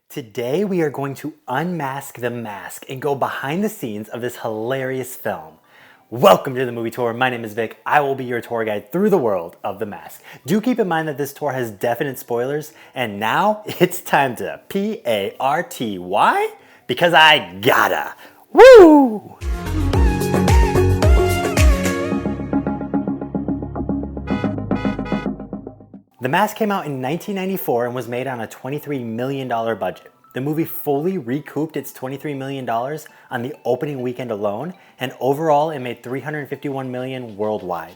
Today we are going to unmask the mask and go behind the scenes of this hilarious film. Welcome to the movie tour. My name is Vic. I will be your tour guide through the world of The Mask. Do keep in mind that this tour has definite spoilers, and now it's time to P-A-R-T-Y because I gotta. Woo! The Mask came out in 1994 and was made on a $23 million budget. The movie fully recouped its $23 million on the opening weekend alone, and overall it made $351 million worldwide.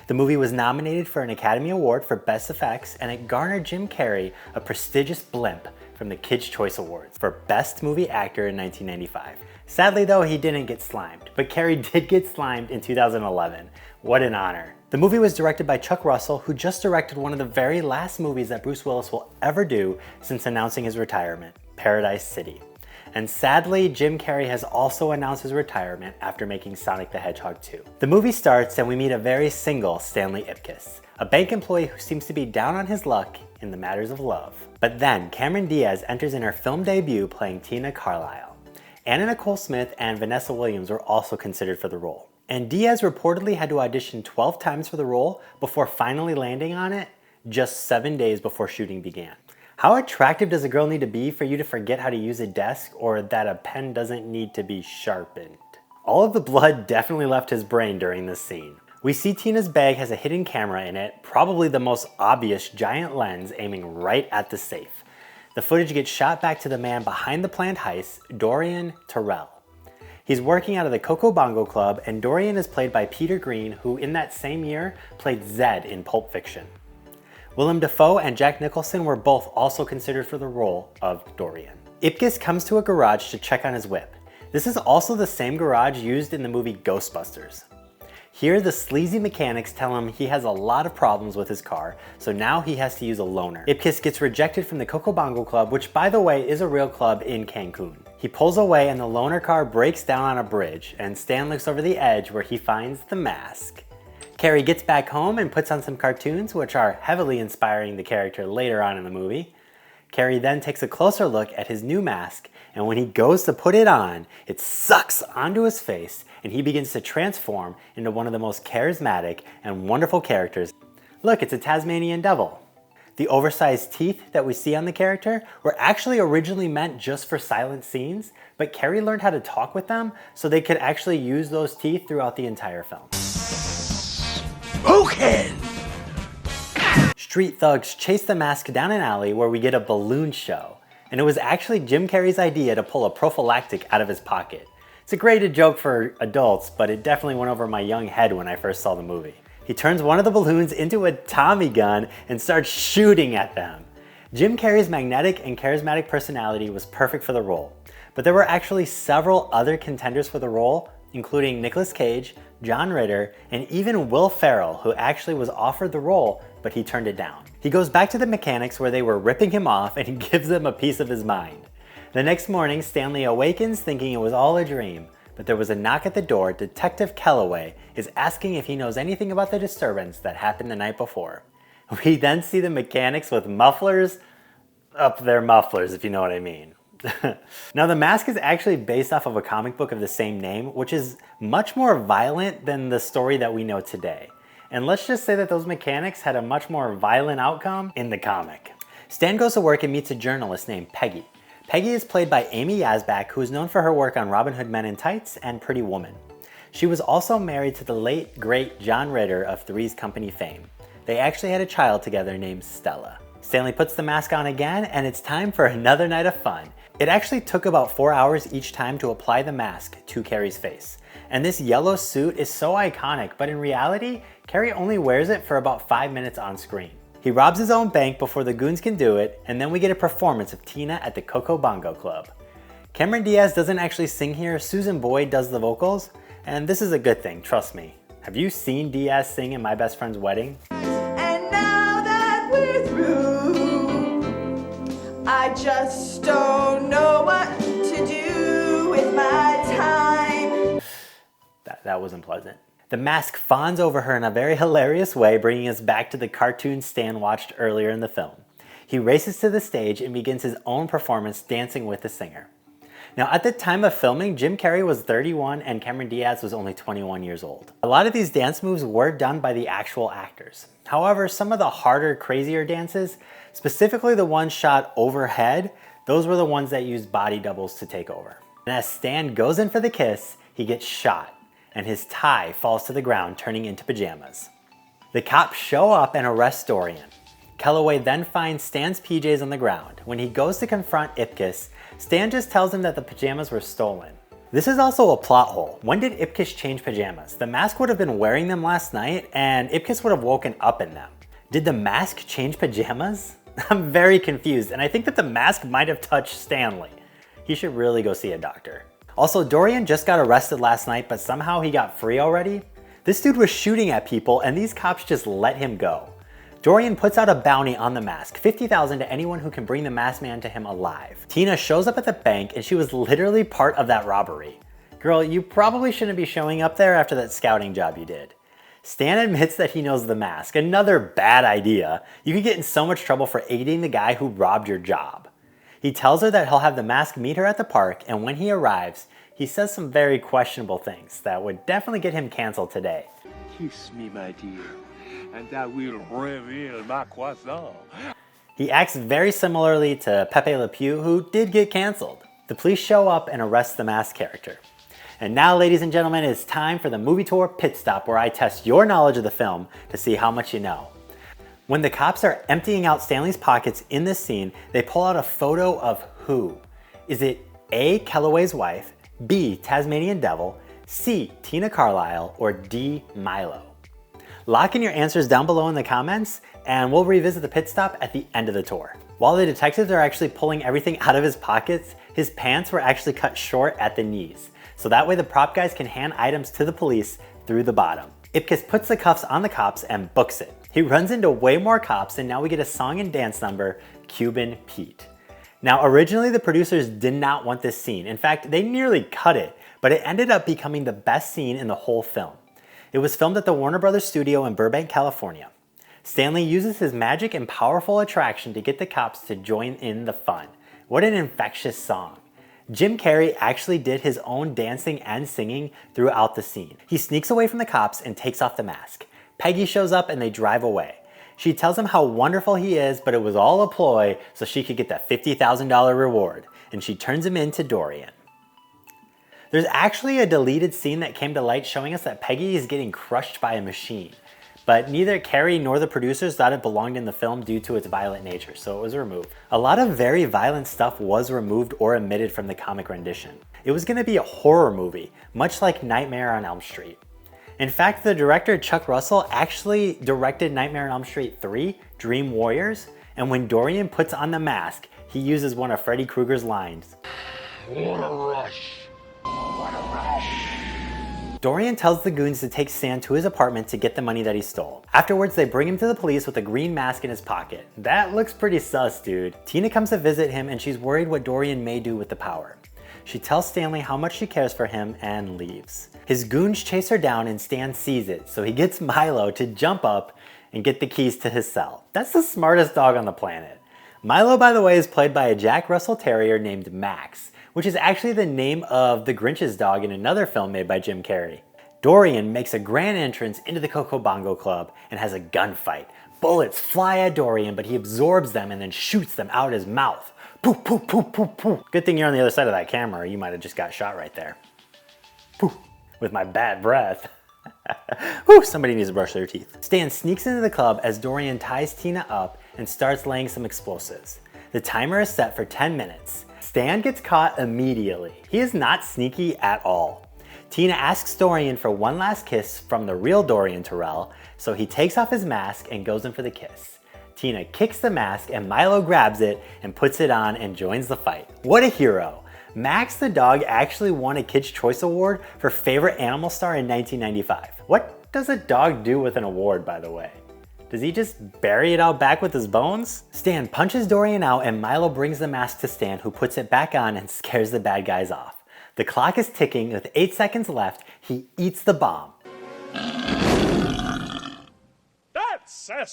The movie was nominated for an Academy Award for Best Effects, and it garnered Jim Carrey a prestigious blimp from the Kids' Choice Awards for Best Movie Actor in 1995. Sadly though, he didn't get slimed, but Carrey did get slimed in 2011. What an honor. The movie was directed by Chuck Russell, who just directed one of the very last movies that Bruce Willis will ever do since announcing his retirement, Paradise City. And sadly, Jim Carrey has also announced his retirement after making Sonic the Hedgehog 2. The movie starts and we meet a very single Stanley Ipkiss, a bank employee who seems to be down on his luck in the matters of love. But then Cameron Diaz enters in her film debut playing Tina Carlisle. Anna Nicole Smith and Vanessa Williams were also considered for the role. And Diaz reportedly had to audition 12 times for the role before finally landing on it just 7 days before shooting began. How attractive does a girl need to be for you to forget how to use a desk or that a pen doesn't need to be sharpened? All of the blood definitely left his brain during this scene. We see Tina's bag has a hidden camera in it, probably the most obvious giant lens aiming right at the safe. The footage gets shot back to the man behind the planned heist, Dorian Terrell. He's working out of the Coco Bongo Club, and Dorian is played by Peter Green, who in that same year played Zed in Pulp Fiction. Willem Dafoe and Jack Nicholson were both also considered for the role of Dorian. Ipkiss comes to a garage to check on his whip. This is also the same garage used in the movie Ghostbusters. Here, the sleazy mechanics tell him he has a lot of problems with his car, so now he has to use a loaner. Ipkiss gets rejected from the Coco Bongo Club, which by the way is a real club in Cancun. He pulls away and the loaner car breaks down on a bridge, and Stan looks over the edge where he finds the mask. Carrey gets back home and puts on some cartoons, which are heavily inspiring the character later on in the movie. Carrey then takes a closer look at his new mask, and when he goes to put it on, it sucks onto his face and he begins to transform into one of the most charismatic and wonderful characters. Look, it's a Tasmanian devil. The oversized teeth that we see on the character were actually originally meant just for silent scenes, but Carrey learned how to talk with them so they could actually use those teeth throughout the entire film. Okay. Street thugs chase the mask down an alley where we get a balloon show. And it was actually Jim Carrey's idea to pull a prophylactic out of his pocket. It's a great joke for adults, but it definitely went over my young head when I first saw the movie. He turns one of the balloons into a Tommy gun and starts shooting at them. Jim Carrey's magnetic and charismatic personality was perfect for the role, but there were actually several other contenders for the role, including Nicolas Cage, John Ritter, and even Will Ferrell, who actually was offered the role, but he turned it down. He goes back to the mechanics where they were ripping him off and he gives them a piece of his mind. The next morning, Stanley awakens thinking it was all a dream, but there was a knock at the door. Detective Kellaway is asking if he knows anything about the disturbance that happened the night before. We then see the mechanics with mufflers up their mufflers, if you know what I mean. Now, The Mask is actually based off of a comic book of the same name, which is much more violent than the story that we know today. And let's just say that those mechanics had a much more violent outcome in the comic. Stan goes to work and meets a journalist named Peggy. Peggy is played by Amy Yasbeck, who is known for her work on Robin Hood Men in Tights and Pretty Woman. She was also married to the late, great John Ritter of Three's Company fame. They actually had a child together named Stella. Stanley puts the mask on again, and it's time for another night of fun. It actually took about 4 hours each time to apply the mask to Carrey's face. And this yellow suit is so iconic, but in reality, Carrey only wears it for about 5 minutes on screen. He robs his own bank before the goons can do it, and then we get a performance of Tina at the Coco Bongo Club. Cameron Diaz doesn't actually sing here, Susan Boyd does the vocals, and this is a good thing, trust me. Have you seen Diaz sing in My Best Friend's Wedding? And now that we're through, I just don't know what to do with my time. That wasn't pleasant. The mask fawns over her in a very hilarious way, bringing us back to the cartoon Stan watched earlier in the film. He races to the stage and begins his own performance dancing with the singer. Now, at the time of filming, Jim Carrey was 31 and Cameron Diaz was only 21 years old. A lot of these dance moves were done by the actual actors. However, some of the harder, crazier dances, specifically the ones shot overhead, those were the ones that used body doubles to take over. And as Stan goes in for the kiss, he gets shot, and his tie falls to the ground, turning into pajamas. The cops show up and arrest Dorian. Kellaway then finds Stan's PJs on the ground. When he goes to confront Ipkiss, Stan just tells him that the pajamas were stolen. This is also a plot hole. When did Ipkiss change pajamas? The mask would have been wearing them last night, and Ipkiss would have woken up in them. Did the mask change pajamas? I'm very confused, and I think that the mask might have touched Stanley. He should really go see a doctor. Also, Dorian just got arrested last night, but somehow he got free already. This dude was shooting at people, and these cops just let him go. Dorian puts out a bounty on the mask, $50,000 to anyone who can bring the masked man to him alive. Tina shows up at the bank, and she was literally part of that robbery. Girl, you probably shouldn't be showing up there after that scouting job you did. Stan admits that he knows the mask. Another bad idea. You could get in so much trouble for aiding the guy who robbed your job. He tells her that he'll have the mask meet her at the park, and when he arrives, he says some very questionable things that would definitely get him canceled today. Kiss me, my dear, and I will reveal my croissant. He acts very similarly to Pepe Le Pew, who did get canceled. The police show up and arrest the masked character. And now, ladies and gentlemen, it's time for the Movie Tour Pit Stop, where I test your knowledge of the film to see how much you know. When the cops are emptying out Stanley's pockets in this scene, they pull out a photo of who? Is it A, Kellaway's wife, B, Tasmanian Devil, C, Tina Carlisle, or D, Milo? Lock in your answers down below in the comments, and we'll revisit the pit stop at the end of the tour. While the detectives are actually pulling everything out of his pockets, his pants were actually cut short at the knees, so that way the prop guys can hand items to the police through the bottom. Ipkiss puts the cuffs on the cops and books it. He runs into way more cops, and now we get a song and dance number, Cuban Pete. Now, originally the producers did not want this scene. In fact, they nearly cut it, but it ended up becoming the best scene in the whole film. It was filmed at the Warner Brothers studio in Burbank, California. Stanley uses his magic and powerful attraction to get the cops to join in the fun. What an infectious song. Jim Carrey actually did his own dancing and singing throughout the scene. He sneaks away from the cops and takes off the mask. Peggy shows up and they drive away. She tells him how wonderful he is, but it was all a ploy so she could get that $50,000 reward, and she turns him in to Dorian. There's actually a deleted scene that came to light showing us that Peggy is getting crushed by a machine, but neither Carrey nor the producers thought it belonged in the film due to its violent nature, so it was removed. A lot of very violent stuff was removed or omitted from the comic rendition. It was going to be a horror movie, much like Nightmare on Elm Street. In fact, the director Chuck Russell actually directed Nightmare on Elm Street 3, Dream Warriors, and when Dorian puts on the mask, he uses one of Freddy Krueger's lines. What a rush! What a rush! Dorian tells the goons to take Stan to his apartment to get the money that he stole. Afterwards, they bring him to the police with a green mask in his pocket. That looks pretty sus, dude. Tina comes to visit him and she's worried what Dorian may do with the power. She tells Stanley how much she cares for him and leaves. His goons chase her down and Stan sees it, so he gets Milo to jump up and get the keys to his cell. That's the smartest dog on the planet. Milo, by the way, is played by a Jack Russell Terrier named Max, which is actually the name of the Grinch's dog in another film made by Jim Carrey. Dorian makes a grand entrance into the Coco Bongo Club and has a gunfight. Bullets fly at Dorian, but he absorbs them and then shoots them out his mouth. Poof, poof, poof, poof, poof. Good thing you're on the other side of that camera, or you might have just got shot right there. Poof, with my bad breath. Whew, somebody needs to brush their teeth. Stan sneaks into the club as Dorian ties Tina up and starts laying some explosives. The timer is set for 10 minutes. Stan gets caught immediately. He is not sneaky at all. Tina asks Dorian for one last kiss from the real Dorian Terrell, so he takes off his mask and goes in for the kiss. Tina kicks the mask and Milo grabs it and puts it on and joins the fight. What a hero! Max the dog actually won a Kids' Choice Award for Favorite Animal Star in 1995. What does a dog do with an award, by the way? Does he just bury it out back with his bones? Stan punches Dorian out and Milo brings the mask to Stan, who puts it back on and scares the bad guys off. The clock is ticking. With 8 seconds left, he eats the bomb. That's a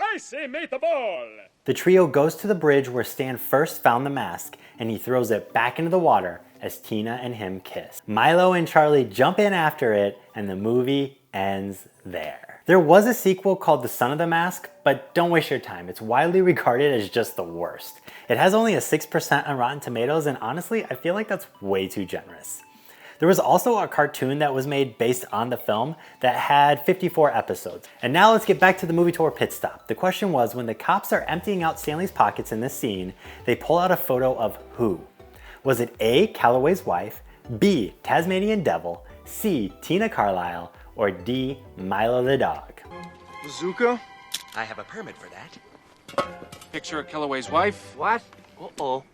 I say meatball. The trio goes to the bridge where Stan first found the mask, and he throws it back into the water as Tina and him kiss. Milo and Charlie jump in after it, and the movie ends there. There was a sequel called The Son of the Mask, but don't waste your time. It's widely regarded as just the worst. It has only a 6% on Rotten Tomatoes, and honestly, I feel like that's way too generous. There was also a cartoon that was made based on the film that had 54 episodes. And now let's get back to the movie tour pit stop. The question was, when the cops are emptying out Stanley's pockets in this scene, they pull out a photo of who? Was it A, Calloway's wife, B, Tasmanian Devil, C, Tina Carlisle, or D, Milo the dog? Bazooka? I have a permit for that. Picture of Calloway's wife? What? Uh-oh.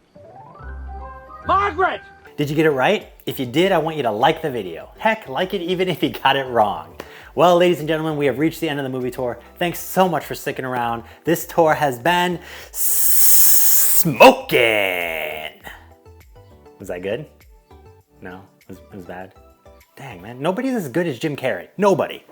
Margaret! Did you get it right? If you did, I want you to like the video. Heck, like it even if you got it wrong. Well, ladies and gentlemen, we have reached the end of the movie tour. Thanks so much for sticking around. This tour has been smoking. Was that good? No, it was bad. Dang, man, nobody's as good as Jim Carrey. Nobody.